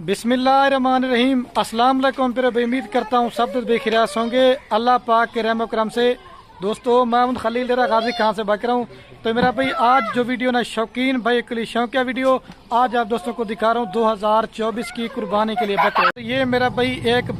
बिस्मिल्लाहिर्रहमानिर्रहीम। अस्सलाम वालेकुम। फिर उम्मीद करता हूँ सब बेखिरास होंगे अल्लाह पाक के रहम करम से। दोस्तों मैं खलील डेरा गाजी खान से बात कर रहा हूँ। तो मेरा भाई आज जो वीडियो ना शौकीन भाई के लिए शौकिया वीडियो आज आप दोस्तों को दिखा रहा हूँ 2024 की कुर्बानी के लिए बकरे। ये मेरा भाई एक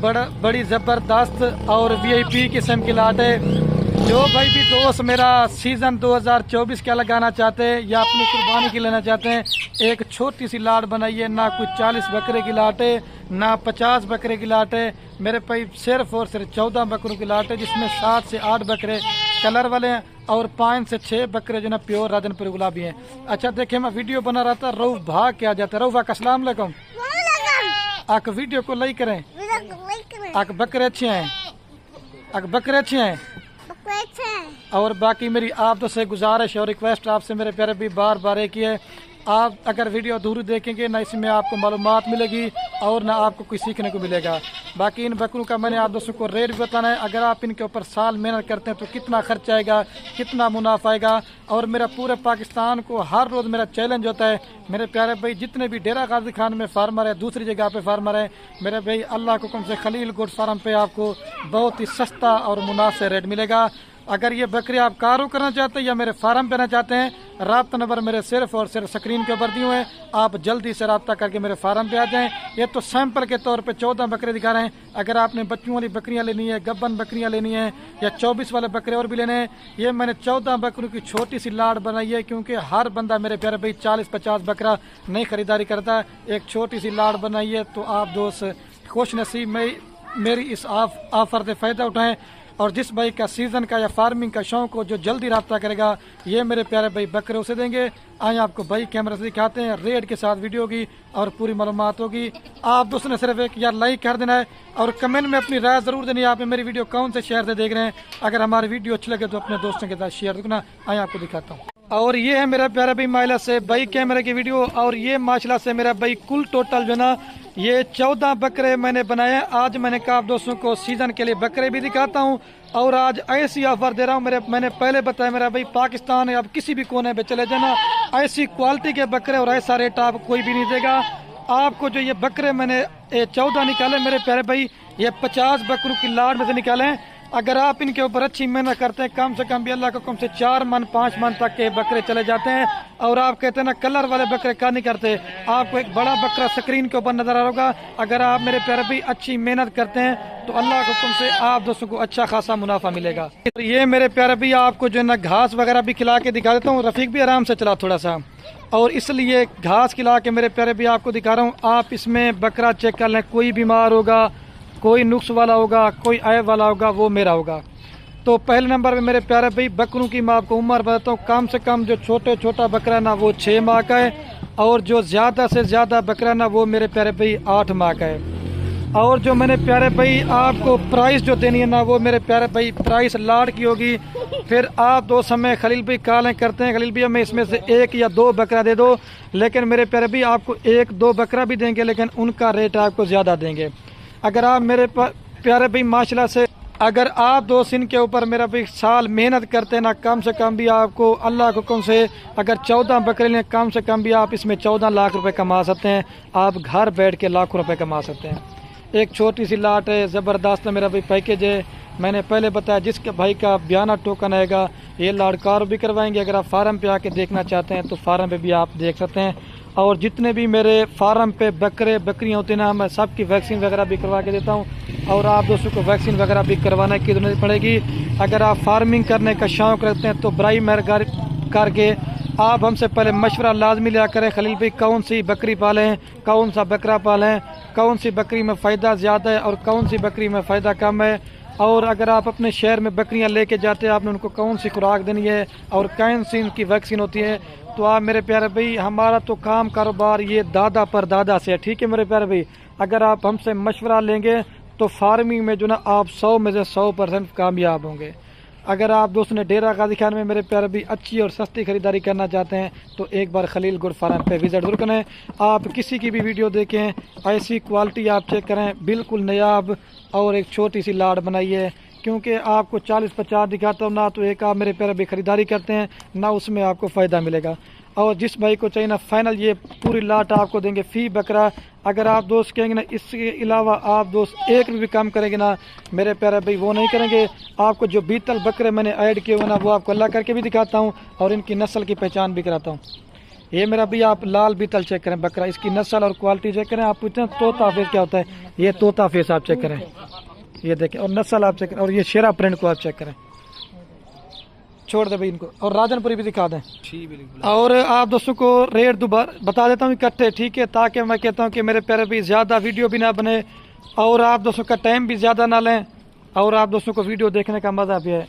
बड़ी ज़बरदस्त और वीआईपी किस्म की लाट है। जो भाई भी दोस्त मेरा सीज़न 2024 क्या लगाना चाहते हैं या अपनी कुर्बानी की लेना चाहते हैं, एक छोटी सी लाट बनाइए। ना कुछ 40 बकरे की लाट है ना 50 बकरे की लाट है। मेरे भाई सिर्फ और सिर्फ 14 बकरों की लाट है, जिसमें 7 से 8 बकरे कलर वाले हैं और 5 से 6 बकरे जो ना प्योर राजनपुर गुलाबी हैं। अच्छा देखिए, मैं वीडियो बना रहा था, रऊफ भाग के आ जाता है। रऊफ अस्सलाम वालेकुम। आक वीडियो को लाइक करें। आक बकरे अच्छे हैं, आक बकरे अच्छे हैं। और बाकी मेरी आप तो से गुजारिश और रिक्वेस्ट आपसे मेरे प्यारे भी बार बार एक ही है, आप अगर वीडियो अधूरी देखेंगे ना इसमें आपको मालूमात मिलेगी और ना आपको कुछ सीखने को मिलेगा। बाकी इन बकरों का मैंने आप दोस्तों को रेट भी बताना है। अगर आप इनके ऊपर साल मेहनत करते हैं तो कितना खर्च आएगा, कितना मुनाफा आएगा। और मेरा पूरे पाकिस्तान को हर रोज़ मेरा चैलेंज होता है मेरे प्यारे भाई, जितने भी डेरा गाजी खान में फार्मर है, दूसरी जगह पे फार्मर है, मेरे भाई अल्लाह को हुक्म से खलील गोट फार्म पे आपको बहुत ही सस्ता और मुनासिब रेट मिलेगा। अगर ये बकरी आप कारो करना चाहते हैं या मेरे फार्म पे ना चाहते हैं, राब्ता नंबर मेरे सिर्फ और सिर्फ स्क्रीन के ऊपर दिए हुए हैं, आप जल्दी से राब्ता करके मेरे फार्म पे आ जाएं। ये तो सैंपल के तौर पे 14 बकरे दिखा रहे हैं। अगर आपने बच्चों वाली बकरियां लेनी है, गब्बन बकरियां लेनी है या 24 वाले बकरे और भी लेने हैं, ये मैंने 14 बकरों की छोटी सी लाट बनाई है, क्योंकि हर बंदा मेरे प्यारे भाई 40-50 बकरा नहीं खरीदारी करता है। एक छोटी सी लाट बनाई है तो आप दोस्त खुश नसीब में मेरी इस ऑफर से फ़ायदा उठाएं। और जिस भाई का सीज़न का या फार्मिंग का शौक हो, जो जल्दी रब्ता करेगा, ये मेरे प्यारे भाई बकरे उसे देंगे। आइए आपको भाई कैमरा से दिखाते हैं, रेट के साथ वीडियो होगी और पूरी मालूमात होगी। आप दोस्तों ने सिर्फ एक यार लाइक कर देना है और कमेंट में अपनी राय ज़रूर देनी है, आप मेरी वीडियो कौन से शहर से देख रहे हैं। अगर हमारी वीडियो अच्छी लगे तो अपने दोस्तों के साथ शेयर करना। आइए आपको दिखाता हूँ। और ये है मेरा प्यारा भाई माइला से भाई कैमरे की वीडियो। और ये माशाल्लाह से मेरा भाई कुल टोटल जो ना ये 14 बकरे मैंने बनाए। आज मैंने कहा आप दोस्तों को सीजन के लिए बकरे भी दिखाता हूँ और आज ऐसी ऑफर दे रहा हूँ। मैंने पहले बताया मेरा भाई पाकिस्तान है, अब किसी भी कोने पे चले जाना, ऐसी क्वालिटी के बकरे और ऐसा रेट आप कोई भी नहीं देगा आपको। जो ये बकरे मैंने 14 निकाले मेरे प्यारे भाई, ये 50 बकरों की लाट में से निकाले हैं। अगर आप इनके ऊपर अच्छी मेहनत करते हैं, कम से कम भी अल्लाह को कम से 4 मन 5 मन तक के बकरे चले जाते हैं। और आप कहते हैं ना कलर वाले बकरे का नहीं करते, आपको एक बड़ा बकरा स्क्रीन के ऊपर नजर आ रहा होगा। अगर आप मेरे प्यारे भी अच्छी मेहनत करते हैं तो अल्लाह के हुक्म से आप दोस्तों को अच्छा खासा मुनाफा मिलेगा। ये मेरे प्यारे भी आपको जो है ना घास वगैरह भी खिला के दिखा देता हूँ। रफीक भी आराम से चला थोड़ा सा, और इसलिए घास खिला के मेरे प्यारे भी आपको दिखा रहा हूँ। आप इसमें बकरा चेक कर लें, कोई बीमार होगा, कोई नुक्स वाला होगा, कोई ऐब वाला होगा, वो मेरा होगा। तो पहले नंबर पे मेरे प्यारे भाई बकरों की मैं आपको उम्र बताता हूँ। कम से कम जो छोटा बकरा ना वो 6 माह का है, और जो ज़्यादा से ज़्यादा बकरा ना वो मेरे प्यारे भाई 8 माह का है। और जो मैंने प्यारे भाई आपको प्राइस जो देनी है ना वो मेरे प्यारे भाई प्राइस लाट की होगी। फिर आप दो समय खलील भाई कॉलें करते हैं, खलील भाई हमें इसमें से 1 या 2 बकरा दे दो, लेकिन मेरे प्यारे भाई आपको 1-2 बकरा भी देंगे, लेकिन उनका रेट आपको ज़्यादा देंगे। अगर आप मेरे प्यारे भाई माशाल्लाह से अगर आप दोस्त इनके ऊपर मेरा भाई साल मेहनत करते हैं ना, कम से कम भी आपको अल्लाह के हुक्म से अगर 14 बकरे लें, कम से कम भी आप इसमें 14 लाख रुपए कमा सकते हैं। आप घर बैठ के लाखों रुपए कमा सकते हैं। एक छोटी सी लाट है, ज़बरदस्त मेरा भाई पैकेज है। मैंने पहले बताया जिसके भाई का बयाना टोकन आएगा ये लाट कार भी करवाएंगे। अगर आप फार्म पे आके देखना चाहते हैं तो फार्म पे भी आप देख सकते हैं। और जितने भी मेरे फार्म पे बकरे बकरियाँ होती हैं ना, मैं सबकी वैक्सीन वगैरह भी करवा के देता हूँ। और आप दोस्तों को वैक्सीन वगैरह भी करवाने की जरूरत पड़ेगी। अगर आप फार्मिंग करने का शौक़ रखते हैं तो बराई मेहरबानी करके आप हमसे पहले मशवरा लाजमी लिया करें। खलील भाई कौन सी बकरी पालें, कौन सा बकरा पालें, कौन सी बकरी में फ़ायदा ज़्यादा है और कौन सी बकरी में फ़ायदा कम है। और अगर आप अपने शहर में बकरियां लेके जाते हैं, आपने उनको कौन सी खुराक देनी है और कौन सी इनकी वैक्सीन होती है। तो आप मेरे प्यारे भाई हमारा तो काम कारोबार ये दादा पर दादा से है, ठीक है मेरे प्यारे भाई। अगर आप हमसे मशवरा लेंगे तो फार्मिंग में जो ना आप 100 में से 100% कामयाब होंगे। अगर आप दोस्तों ने डेरा गाजी खान में मेरे प्यारे भी अच्छी और सस्ती खरीदारी करना चाहते हैं तो एक बार खलील गुड फार्म पे विजिट जरूर करें। आप किसी की भी वीडियो देखें, ऐसी क्वालिटी आप चेक करें, बिल्कुल नायाब और एक छोटी सी लाट बनाइए। क्योंकि आपको 40-50 दिखाता हूँ ना, तो एक आप मेरे प्यारे भी खरीदारी करते हैं ना, उसमें आपको फ़ायदा मिलेगा। اور جس بھائی کو چاہیے نا فائنل یہ پوری لاٹ آپ کو دیں گے فی بکرا. اگر آپ دوست کہیں گے نا اس کے علاوہ آپ دوست ایک بھی کام کریں گے نا میرے پیارے بھائی وہ نہیں کریں گے. آپ کو جو بیتل بکرے میں نے ایڈ کیے ہوئے نا وہ آپ کو اللہ کر کے بھی دکھاتا ہوں اور ان کی نسل کی پہچان بھی کراتا ہوں. یہ میرا بھی آپ لال بیتل چیک کریں بکرا, اس کی نسل اور کوالٹی چیک کریں. آپ پوچھتے ہیں طوطا فیس کیا ہوتا ہے, یہ طوطا فیس آپ چیک کریں, یہ دیکھیں, اور نسل آپ چیک کریں, اور یہ شیرا پرنٹ کو آپ چیک کریں. چھوڑ دیں بھائی ان کو, اور راجن پوری بھی دکھا دیں. اور آپ دوستوں کو ریٹ دوبارہ بتا دیتا ہوں اکٹھے, ٹھیک ہے, تاکہ میں کہتا ہوں کہ میرے پیارے بھی زیادہ ویڈیو بھی نہ بنے اور آپ دوستوں کا ٹائم بھی زیادہ نہ لیں اور آپ دوستوں کو ویڈیو دیکھنے کا مزہ بھی ہے.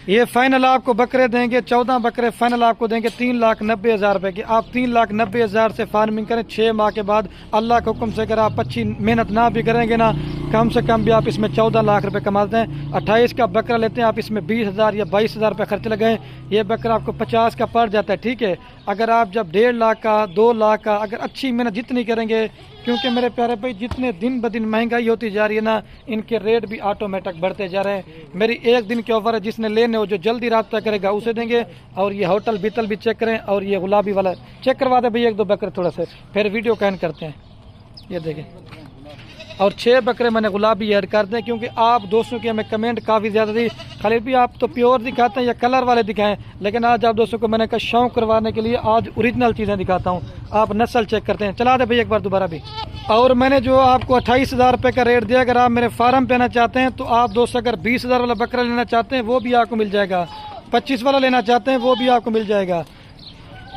یہ فائنل آپ کو بکرے دیں گے 14 بکرے فائنل آپ کو دیں گے 3,90,000 روپے کی. آپ 3,90,000 سے فارمنگ کریں 6 ماہ کے بعد اللہ کے حکم سے. اگر آپ اچھی محنت نہ بھی کریں گے نا کم سے کم بھی آپ اس میں 14 لاکھ روپے کماتے ہیں. 28 کا بکرا لیتے ہیں آپ اس میں 20,000 یا 22,000 روپے خرچ لگائیں, یہ بکرا آپ کو 50 کا پڑ جاتا ہے, ٹھیک ہے. اگر آپ جب 1.5 لاکھ کا 2 لاکھ کا اگر اچھی محنت جتنی کریں گے, کیونکہ میرے پیارے بھائی جتنے دن بدن مہنگائی ہوتی جا رہی ہے نا ان کے ریٹ بھی آٹومیٹک بڑھتے جا رہے ہیں. میری ایک دن کے آفر ہے, جس نے لینے ہو جو جلدی رابطہ کرے گا اسے دیں گے. اور یہ ہوٹل بیتل بھی چیک کریں اور یہ گلابی والا چیک کروا دیں بھائی 1-2 بکرے تھوڑا سے, پھر ویڈیو کین کرتے ہیں. یہ دیکھیں, اور 6 بکرے میں نے گلابی ایڈ کر دیں کیونکہ آپ دوستوں کی ہمیں کمنٹ کافی زیادہ تھی خالی بھی آپ تو پیور دکھاتے ہیں یا کلر والے دکھائیں, لیکن آج آپ دوستوں کو میں نے کہا شوق کروانے کے لیے آج اوریجنل چیزیں دکھاتا ہوں. آپ نسل چیک کرتے ہیں, چلا دیں بھائی ایک بار دوبارہ بھی. اور میں نے جو آپ کو 28,000 روپے کا ریٹ دیا, اگر آپ میرے فارم پہ آنا چاہتے ہیں تو آپ دوست اگر 20,000 والا بکرا لینا چاہتے ہیں وہ بھی آپ کو مل جائے گا, 25 والا لینا چاہتے ہیں وہ بھی آپ کو مل جائے گا.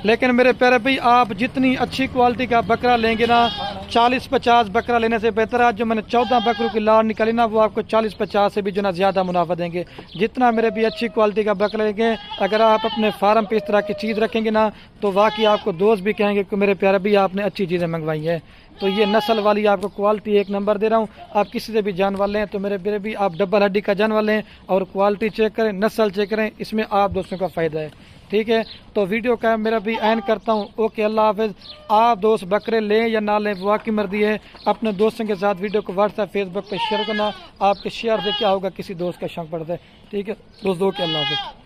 لیکن میرے پیارے بھائی آپ جتنی اچھی کوالٹی کا بکرا لیں گے نا 40-50 بکرا لینے سے بہتر ہے. جو میں نے 14 بکروں کی لاٹ نکالی نا وہ آپ کو 40-50 سے بھی جو نا زیادہ منافع دیں گے. جتنا میرے بھی اچھی کوالٹی کا بکرا لیں گے, اگر آپ اپنے فارم پہ اس طرح کی چیز رکھیں گے نا تو واقعی آپ کو دوست بھی کہیں گے کہ میرے پیارے بھی آپ نے اچھی چیزیں منگوائی ہیں. تو یہ نسل والی آپ کو کوالٹی 1 نمبر دے رہا ہوں. آپ کسی سے بھی جانور لیں تو میرے بھی آپ ڈبل ہڈی کا جانور لیں اور کوالٹی چیک کریں, نسل چیک کریں, اس میں آپ دوستوں کا فائدہ ہے, ٹھیک ہے. تو ویڈیو کا میرا بھی اینڈ کرتا ہوں. اوکے, اللہ حافظ. آپ دوست بکرے لیں یا نہ لیں وہ آپ کی مرضی ہے. اپنے دوستوں کے ساتھ ویڈیو کو واٹس ایپ فیس بک پہ شیئر کرنا, آپ کے شیئر سے کیا ہوگا کسی دوست کا شوق پڑتا ہے, ٹھیک ہے دوستوں. اوکے, اللہ حافظ.